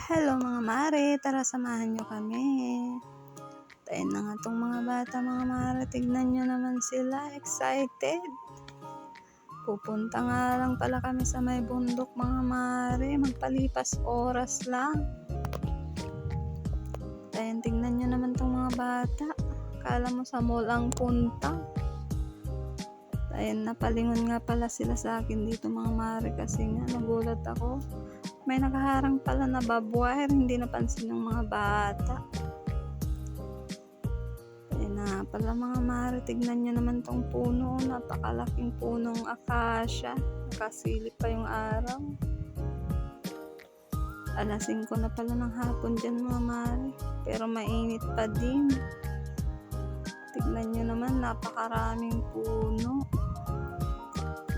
Hello mga mare, tara samahan nyo kami. Tayo na nga tong mga bata mga mare, tignan nyo naman sila, excited. Pupunta nga lang pala kami sa may bundok mga mare, magpalipas oras lang. Tayo tignan nyo naman tong mga bata, kala mo sa mall ang punta. Tayo napalingon nga pala sila sa akin dito mga mare kasi nga nagulat ako. May nakaharang pala na barbwire, hindi napansin ng mga bata. Ayun na pala mga mare, tignan nyo naman tong puno, napakalaking punong akasya. Nakasilip pa yung araw. Alas 5 na pala ng hapon dyan mga mare, pero mainit pa din. Tignan nyo naman, napakaraming puno.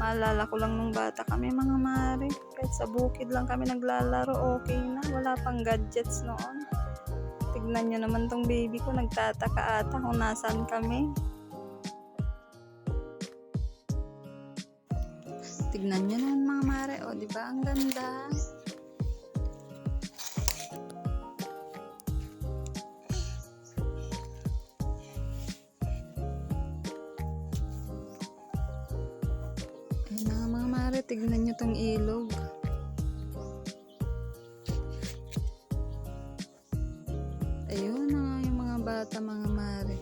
Maalala ko lang nung bata kami mga mare, kahit sa bukid lang kami naglalaro, okay na, wala pang gadgets noon. Tignan nyo naman tong baby ko, nagtataka ata kung nasaan kami. Tignan nyo naman mga mare, o diba ang ganda? Ayun na nga mga mare, tignan nyo tong ilog. Ayun na nga yung mga bata mga mare.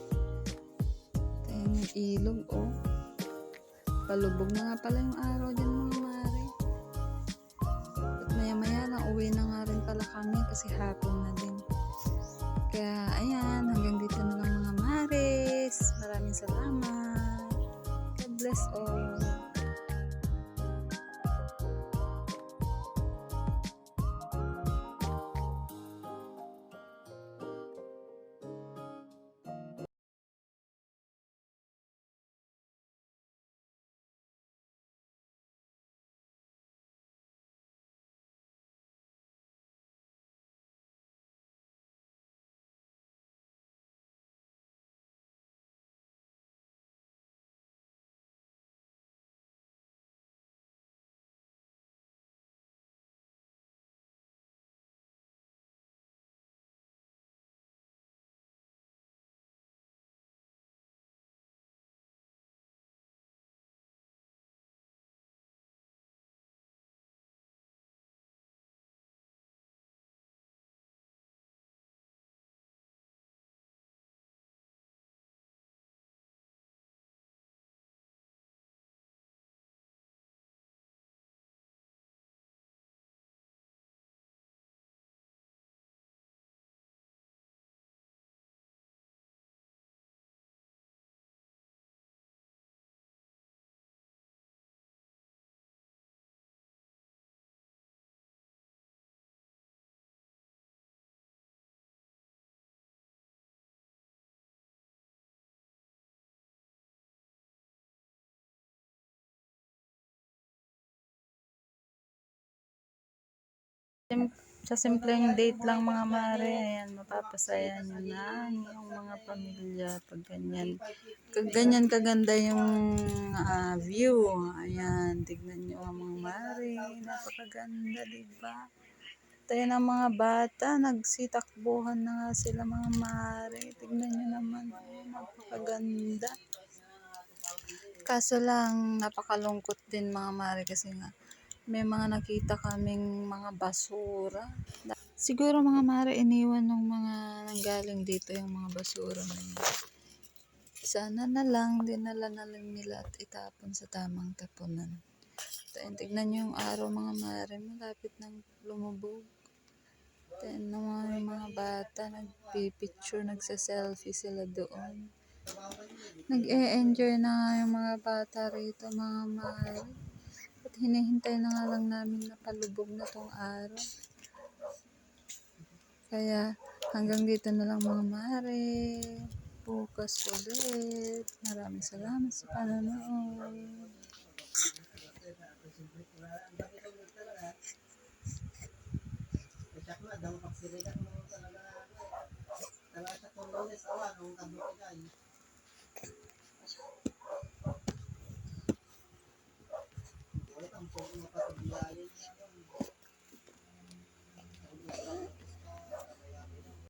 Ayun yung ilog, oh. Palubog na nga pala yung araw dyan mga mare. At maya maya lang uwi na nga rin pala kami kasi hapon na din. Kaya ayan, hanggang dito na lang mga mares. Maraming salamat. God bless all. Sa simpleng date lang mga mare, ayan, mapapasaya nyo na yung mga pamilya pag ganyan. Ganyan kaganda yung view. Ayan, tignan nyo ang mga mare, napakaganda, diba? Tayo ng mga bata, nagsitakbuhan na nga sila mga mare. Tignan nyo naman, napakaganda. Kaso lang, napakalungkot din mga mare kasi nga, may mga nakita kaming mga basura. Siguro mga mare, iniwan ng mga nanggaling dito yung mga basura na yun. Sana na lang, dinala na lang nila at itapon sa tamang tapunan. Tignan nyo yung araw mga mare, malapit nang lumubog. Tignan naman yung mga bata, nagpipicture, nagsa-selfie sila doon. Nag-e-enjoy na nga yung mga bata rito mga mare. At hinihintay na nga lang namin na palubog na tong araw. Kaya hanggang dito na lang mga mare. Bukas ulit. Maraming salamat sa panonood.